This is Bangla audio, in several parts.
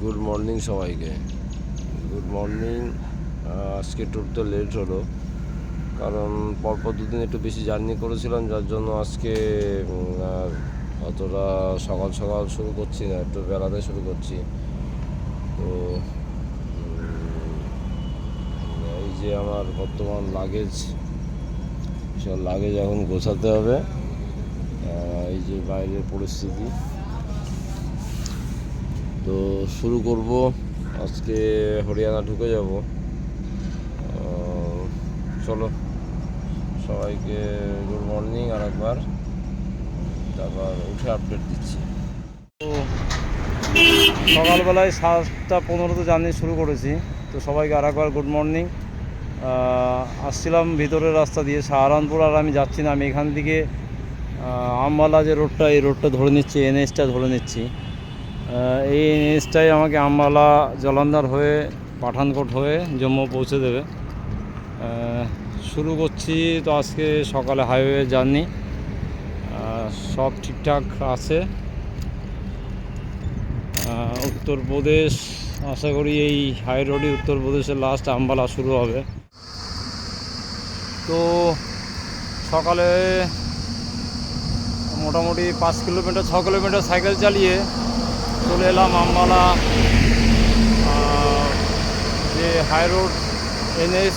গুড মর্নিং সবাইকে। Good morning. আজকে ট্যুরটা লেট হলো, কারণ পরপর দুদিন একটু বেশি জার্নি করেছিলাম, যার জন্য আজকে আর অতটা সকাল সকাল শুরু করছি না, একটু বেলাতে শুরু করছি। তো এই যে আমার বর্তমান লাগেজ, সব লাগেজ এখন গোছাতে হবে। এই যে বাইরের পরিস্থিতি, তো শুরু করব। আজকে হরিয়ানা ঢুকে যাব। চলো, সবাইকে গুড মর্নিং আর একবার, তারপর উঠে আপডেট দিচ্ছি। তো সকালবেলায় 7:15 জার্নি শুরু করেছি। তো সবাইকে আর একবার গুড মর্নিং। আসছিলাম ভিতরের রাস্তা দিয়ে সাহারানপুর, আর আমি যাচ্ছি না, আমি এখান থেকে আম্বালা যে রোডটা, এই রোডটা ধরে নিচ্ছি, এনএসটা ধরে নিচ্ছি। এই এনএসটাই আমাকে আম্বালা, জলান্ধার হয়ে, পাঠানকোট হয়ে জম্মু পৌঁছে দেবে। শুরু করছি তো আজকে সকালে হাইওয়ে জার্নি। সব ঠিকঠাক আছে। উত্তরপ্রদেশ, আশা করি এই হাই রোডই উত্তরপ্রদেশের লাস্ট আম্বালা শুরু হবে। তো সকালে মোটামুটি 5 কিলোমিটার 6 কিলোমিটার সাইকেল চালিয়ে চলে এলাম আম্বালা, যে হাই রোড এনএস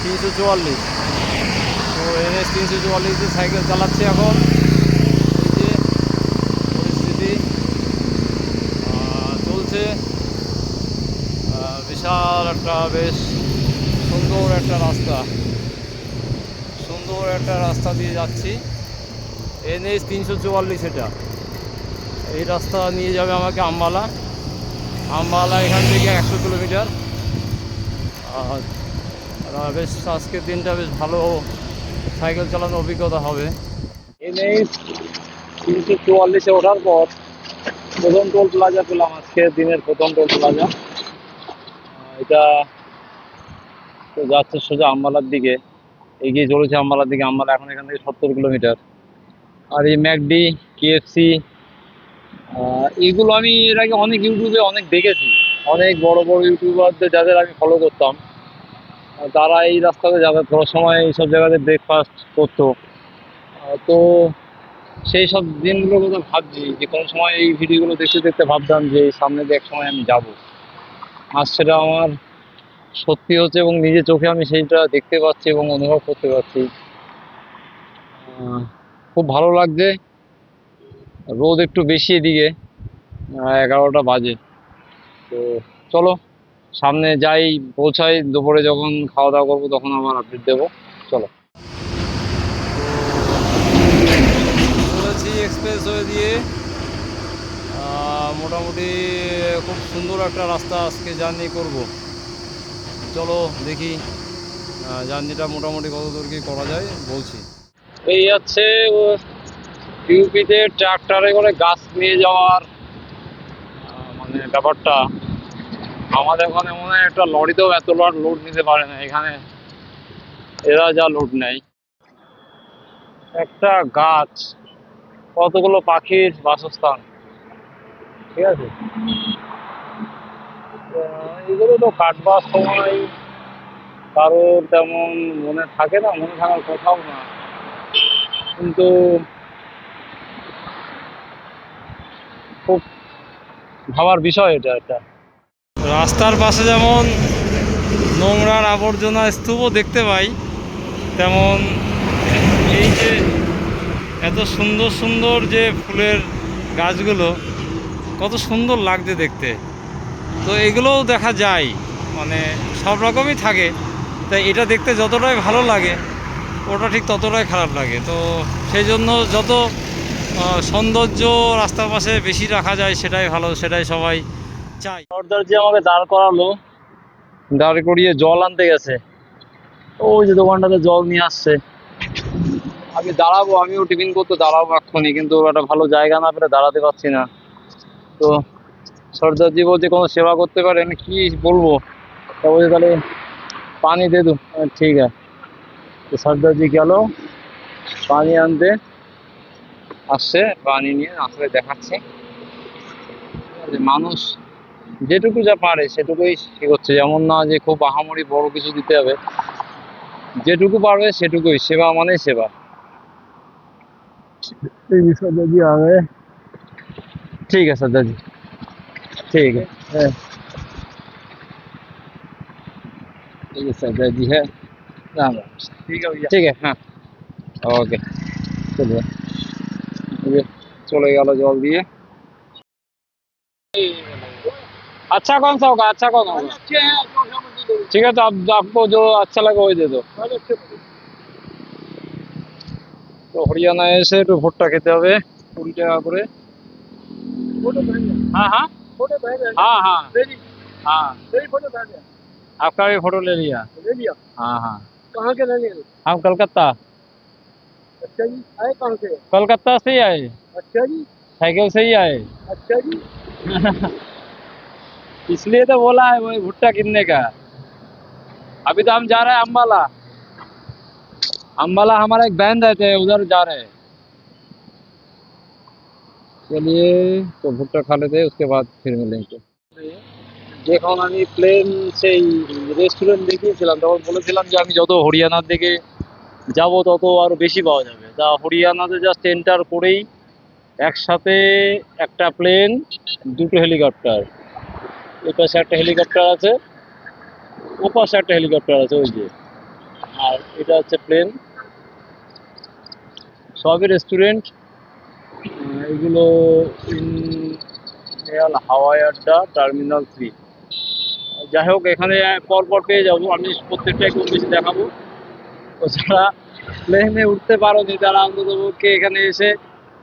344। তো এনএস 344 সাইকেল চালাচ্ছি এখন। এই যে পরিস্থিতি চলছে, বিশাল একটা, বেশ সুন্দর একটা রাস্তা দিয়ে যাচ্ছি। এনএস 344, এটা এই রাস্তা নিয়ে যাবে আমাকে আম্বালা এখান থেকে 100 কিলোমিটার। বেশ আজকের দিনটা বেশ ভালো সাইকেল চালানোর অভিজ্ঞতা হবে। এনএস 344-এ ওঠার পর প্রথম টোল প্লাজা পেলাম, আজকে দিনের প্রথম টোল প্লাজা। এটা তো যাচ্ছে সোজা আম্বালার দিকে, এগিয়ে চলেছে আম্বালার দিকে। আম্বালা এখন এখান থেকে 70 কিলোমিটার। আর এই ম্যাকডি, কেএফসি, এগুলো আমি এর আগে অনেক ইউটিউবে অনেক দেখেছি। অনেক বড় বড় ইউটিউবারদের যাদের আমি ফলো করতাম, তারা এই রাস্তাতে যাতায়াত করার সময় এইসব জায়গাতে ব্রেকফাস্ট করতো। তো সেই সব দিনগুলোর কথা ভাবছি, যে কোনো সময় এই ভিডিওগুলো দেখতে দেখতে ভাবতাম যে সামনে দিয়ে এক সময় আমি যাব। আজ সেটা আমার সত্যি হচ্ছে, এবং নিজে চোখে আমি সেইটা দেখতে পাচ্ছি এবং অনুভব করতে পারছি। খুব ভালো লাগছে। রোদ একটু বেশি এদিকে, 11টা বাজে। তো চলো সামনে যাই, পৌঁছাই। দুপুরে যখন খাওয়া দাওয়া করবো তখন আবার আপডেট দেবো। চলো, চলেছি এক্সপ্রেসওয়ে দিয়ে। মোটামুটি খুব সুন্দর একটা রাস্তা আজকে জার্নি করব। চলো দেখি জার্নিটা মোটামুটি কত দূর কি করা যায় বলছি। এই যাচ্ছে ইউপিতে ট্রাক্টরে করে গাছ নিয়ে যাওয়ার মানে ব্যাপারটা। আমাদের ওখানে মনে হয় একটা লরিতেও এত লোড নিতে পারে না, এখানে এরা যা লোড নেয়। একটা গাছ, কতগুলো পাখির বাসস্থান, ঠিক আছে। এগুলো তো কাটবার সময় কারোর তেমন মনে থাকে না, মনে থাকার কথাও না, কিন্তু খুব ভাবার বিষয় এটা একটা। রাস্তার পাশে যেমন নোংরার আবর্জনা স্তূপও দেখতে পাই, তেমন এই যে এত সুন্দর সুন্দর যে ফুলের গাছগুলো, কত সুন্দর লাগছে দেখতে। তো এগুলোও দেখা যায়, মানে সব রকমই থাকে। তাই এটা দেখতে যতটাই ভালো লাগে, ওটা ঠিক ততটাই খারাপ লাগে। তো সেই জন্য যত সৌন্দর্য রাস্তার পাশে বেশি রাখা যায় সেটাই ভালো, সেটাই সবাই চাই। সর্দার যে আমাকে দাঁড় করালো, দাঁড় করিয়ে জল আনতে গেছে। ওই যে দোকানটাতে জল নিয়ে আসছে। আমি দাঁড়াবো, আমিও টিফিন করতে দাঁড়াবো এক্ষুনি, কিন্তু একটা ভালো জায়গা না পেলে দাঁড়াতে পারছি না। তো সর্দারজি বলছে কোনো সেবা করতে পারে, আমি কি বলবো। তা বলছে তাহলে পানি দে দু। ঠিক আছে। তো সর্দারজি গেল পানি আনতে, আসছে পানি নিয়ে, আসলে দেখাচ্ছে মানুষ যেটুকু যা পারে সেটুকুই করছে, যেমন না যে খুব আহামরি বড় কিছু দিতে হবে, যেটুকু পারবে সেটুকুই। সেবা মানে সেবা। ठीक है सर जी आ गए। ठीक है सर जी, ठीक है, ठीक है सर जी है। राम राम। ठीक है भैया, ठीक है, हाँ ओके। चलिए, ये चले गया जल दिए। अच्छा कौन सा होगा, अच्छा कौन होगा? ठीक है, तो आप आपको जो अच्छा लगे वही दे दो। তো হরিয়ানায় এসে একটু ভুট্টা খেতে হবে 20 টাকা করে। हाँ हाँ हाँ हाँ हाँ, आपका भी फोटो ले लिया। हाँ हाँ। कहाँ के रहने वाले? हम कलकत्ता, अच्छा जी, आए कहाँ से? कलकत्ता से ही आए, अच्छा जी, साइकिल से ही आए। अच्छा जी। इसलिए तो बोला है वही भुट्टा किनने का। अभी तो हम जा रहे हैं अम्बाला। अम्बाला हमारा एक बहन रहते हैं, उधर जा रहे हैं। चलिए, तो भुट्टा खा लेते हैं, उसके बाद फिर मिलेंगे। যখন আমি প্লেন সেই রেস্টুরেন্ট দেখিয়েছিলাম তখন বলেছিলাম যে আমি যত হরিয়ানার দিকে যাব তত আরো বেশি পাওয়া যাবে। তা হরিয়ানাতে জাস্ট এন্টার করেই একসাথে একটা প্লেন, দুটো হেলিকপ্টার, এই পাশে একটা হেলিকপ্টার আছে, ও পাশে একটা হেলিকপ্টার আছে ওই যে, আর এটা হচ্ছে প্লেন। সবই রেস্টুরেন্ট। এগুলো ইন্ডিয়ান হাওয়াই আড্ডা টার্মিনাল 3। যাই হোক, এখানে পরপর পেয়ে যাবো, আমি প্রত্যেকটাই খুব বেশি দেখাবো। তো যারা প্লেনে উঠতে পারোনি তারা অন্তত পক্ষে এখানে এসে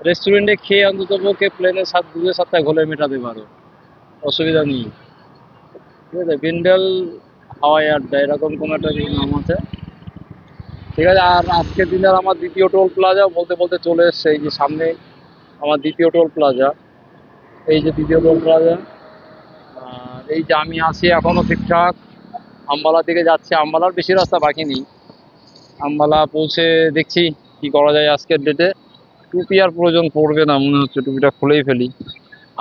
রেস্টুরেন্টে খেয়ে অন্তত পক্ষে প্লেনের স্বাদ বুঝে স্বাদটা ঘোলে মেটাতে পারো, অসুবিধা নেই। ঠিক আছে, বিন্ডেল হাওয়াই আড্ডা এরকম কোনো একটা নাম আছে। ঠিক আছে, আর আজকের দিনের আমার দ্বিতীয় টোল প্লাজা বলতে বলতে চলে এসছে। এই যে সামনে আমার দ্বিতীয় টোল প্লাজা, এই যে দ্বিতীয় টোল প্লাজা। আর এই যে আমি আছি এখনো ঠিকঠাক আম্বালা দিকে যাচ্ছে, আম্বালার বেশি রাস্তা বাকি নেই। আম্বালা পৌঁছে দেখছি কি করা যায় আজকের ডেটে। টুপি আর প্রয়োজন পড়বে না মনে হচ্ছে, টুপিটা খুলেই ফেলি।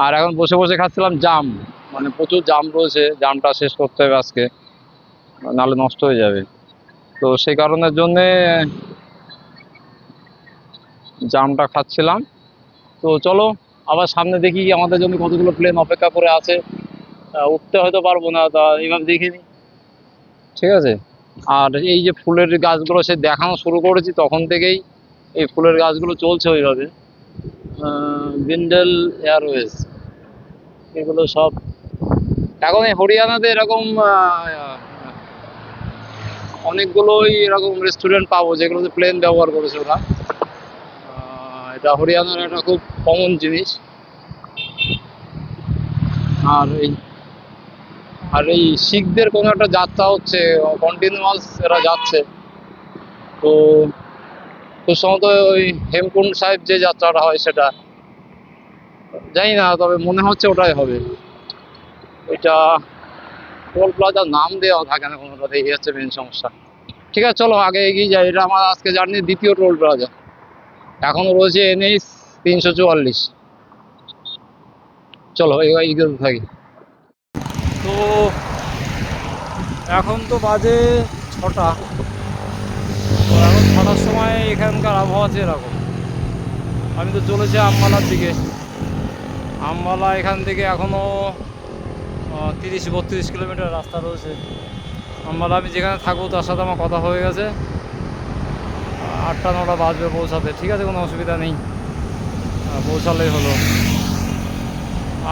আর এখন বসে বসে খাচ্ছিলাম জাম, মানে প্রচুর জাম রয়েছে, জামটা শেষ করতে হবে আজকে, নাহলে নষ্ট হয়ে যাবে। তো সেই কারণের জন্যে জামটা খাচ্ছিলাম। তো চলো আবার সামনে দেখি আমাদের জন্য কতগুলো প্লেন অপেক্ষা করে আছে। উঠতে হয়তো পারবো না, তা এইভাবে দেখে নিই। ঠিক আছে, আর এই যে ফুলের গাছগুলো সে দেখানো শুরু করেছি তখন থেকেই এই ফুলের গাছগুলো চলছে ওইভাবে। বিন্ডেল এয়ারওয়েজ এগুলো সব এখন এই হরিয়ানাতে এরকম অনেকগুলোই এরকম রেস্টুরেন্ট পাবো যেগুলোতে প্লেন ব্যবহার করেছে ওরা। এটা হরিয়ানার একটা খুব কমন জিনিস। আর এই শিখদের কোনো একটা যাত্রা হচ্ছে, কন্টিনিউয়াস এরা যাচ্ছে। তো খুব সম্ভবত ওই হেমকুন্ড সাহেব যে যাত্রাটা হয় সেটা জানি না, তবে মনে হচ্ছে ওটাই হবে। ওইটা টোল প্লাজার নাম দেওয়া থাকে না কোনোটাতে, এই হচ্ছে মেন সমস্যা। ঠিক আছে, চলো আগে এগিয়ে যাই। এটা আমার আজকে জার্নির দ্বিতীয় টোল প্লাজা, এখনো রয়েছে NH 344। চলো এগিয়ে থাকি। তো এখন তো বাজে 6টা। তো এখন 6টার সময় এখানকার আবহাওয়া আছে এরকম। আমি তো চলেছি আম্বালার দিকে। আম্বালা এখান থেকে এখনও 30-32 কিলোমিটার রাস্তা রয়েছে। আম্বালা আমি যেখানে থাকবো তার সাথে আমার কথা হয়ে গেছে, 8টা-9টা বাজবে পৌঁছাতে। ঠিক আছে, কোনো অসুবিধা নেই, পৌঁছালেই হলো।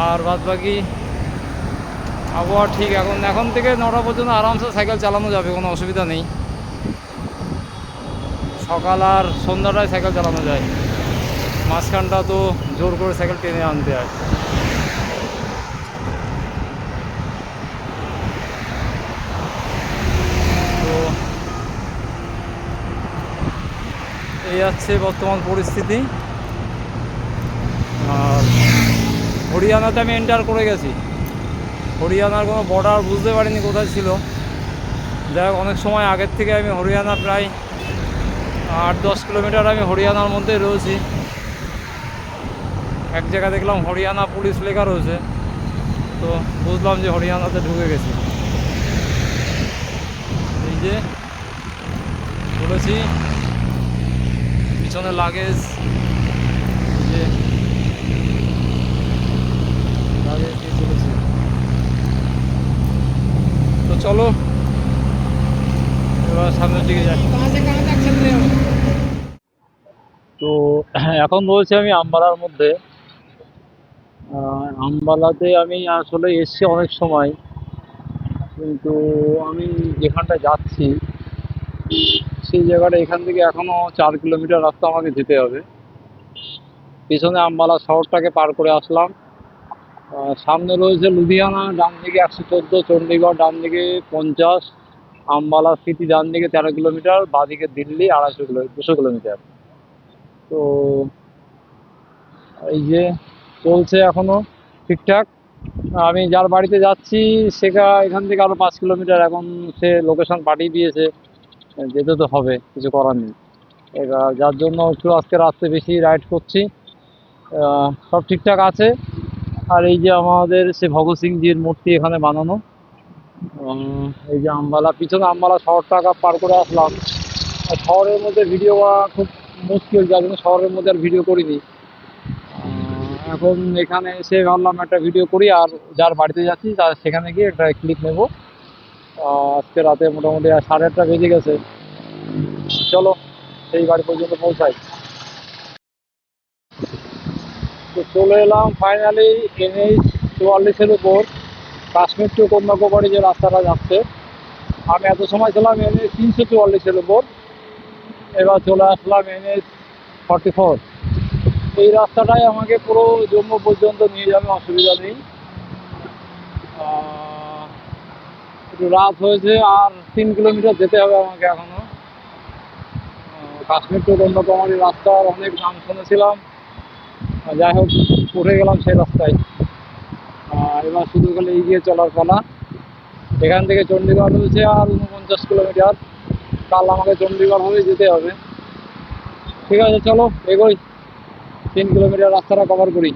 আর বাদ বাকি আবহাওয়া ঠিক। এখন থেকে 9টা পর্যন্ত আরামসে সাইকেল চালানো যাবে, কোনো অসুবিধা নেই। সকাল আর সন্ধ্যাটায় সাইকেল চালানো যায়, মাঝখানটা তো জোর করে সাইকেল টেনে আনতে হয়। তো এই আছে বর্তমান পরিস্থিতি। আর হরিয়ানাতে আমি এন্টার করে গেছি। হরিয়ানার কোনো বর্ডার বুঝতে পারিনি কোথায় ছিল। যাই হোক, অনেক সময় আগের থেকে আমি হরিয়ানা প্রায় 8-10 কিলোমিটার আমি হরিয়ানার মধ্যে রয়েছি। এক জায়গায় দেখলাম হরিয়ানা পুলিশ লেখা রয়েছে, তো বুঝলাম যে হরিয়ানাতে ঢুকে গেছি। এই যে বলেছি পিছনে লাগেজ, এই যে লাগেজ দিয়ে চলেছি। তো চলো এবার সামনের দিকে যাই। তো এখন রয়েছে আমি আম্বালার মধ্যে। আম্বালাতে আমি আসলে এসছি অনেক সময়, কিন্তু আমি যেখানটা যাচ্ছি সেই জায়গাটা এখান থেকে এখনো 4 কিলোমিটার রাস্তা আমাকে যেতে হবে। পিছনে আম্বালা শহরটাকে পার করে আসলাম। সামনে রয়েছে লুধিয়ানা, ডান দিকে 114, চণ্ডীগড় ডান দিকে 50, আম্বালা সিটি ডান দিকে 13 কিলোমিটার, বাঁ দিকে দিল্লি 200 কিলোমিটার। তো এই যে চলছে এখনো ঠিকঠাক। আমি যার বাড়িতে যাচ্ছি এখান থেকে আরো 5 কিলোমিটার, এখন সে লোকেশন পাঠিয়ে দিয়েছে, যেতে তো হবে, কিছু করার নেই। এবার যার জন্য একটু আজকে রাত্রে বেশি রাইড করছি। সব ঠিকঠাক আছে। আর এই যে আমাদের সে ভগৎ সিংজির মূর্তি এখানে বানানো। এই যে আম্বালা, পিছনে আম্বালা শহরটা পার করে আসলাম। আর শহরের মধ্যে ভিডিও করা খুব মুশকিল, যার জন্য শহরের মধ্যে আর ভিডিও করিনি। এখন এখানে এসে ভাবলাম একটা ভিডিও করি, আর যার বাড়িতে যাচ্ছি তার সেখানে গিয়ে একটা ক্লিপ নেব। আজকে রাতে মোটামুটি 8:30 বেজে গেছে। চলো সেই বাড়ি পর্যন্ত পৌঁছাই। তো চলে এলাম ফাইনালি NH-44-এর উপর, কাশ্মীর টু কন্যাকুমারী যে রাস্তাটা যাচ্ছে। আমি এত সময় ছিলাম NH-344-এর উপর, এবার চলে আসলাম NH-44। এই রাস্তাটাই আমাকে পুরো জম্মু পর্যন্ত নিয়ে যাবে, অসুবিধা নেই। একটু রাত হয়েছে, আর 3 কিলোমিটার যেতে হবে আমাকে এখনো। কাশ্মীর টু কন্যাকুমারী রাস্তার অনেক নাম শুনেছিলাম, যাই হোক উঠে গেলাম সেই রাস্তায়। এবার শুধু খালি এগিয়ে চলার পালা। এখান থেকে চণ্ডীগড় রয়েছে আর 49 কিলোমিটার, কাল আমাকে চণ্ডীগড় হয়ে যেতে হবে। ঠিক আছে, চলো এগোই, 3 কিলোমিটার রাস্তাটা কভার করি।